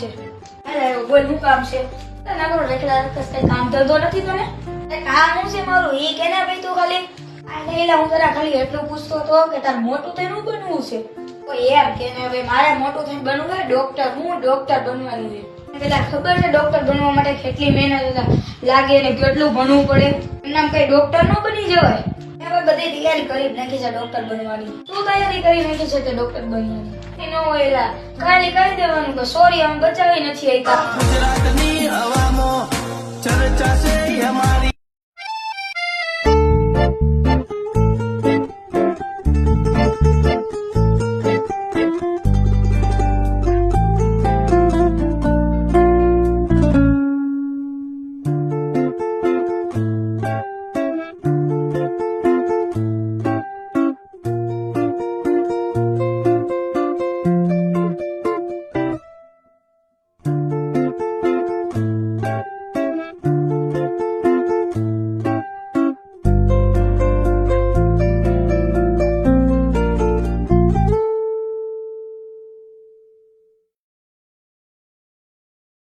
છે? અરે બોલ શું કામ છે? ના બોલ રેખલા રકસ કઈ કામ ધંધો નથી તને? કામ શું છે મારું ઈ કે ને ભાઈ તું ખાલી આ હું જરા ખાલી એટલું પૂછતો હતો કે તાર મોટું થઈને શું બનવું છે? કોઈ એમ કે ને ભાઈ મારે મોટું થઈને બનવું છે ડોક્ટર. હું ડોક્ટર બનવાની છે. પેલા ખબર છે ડોક્ટર બનવા માટે કેટલી મહેનત લાગે ને કેટલું ભણવું પડે? એમનામ કઈ ડોક્ટર ન બની જવાય. હવે બધી તૈયારી કરી નાખી છે ડોક્ટર બનવાની. શું તૈયારી કરી નાખી છે તે ડોક્ટર બનવાની? નો એલા ખાલી કહી દેવાનું કે સોરી અમે બચાવી નથી આઈતા. ગુજરાતની હવામાં ચર્ચા છે અમારી.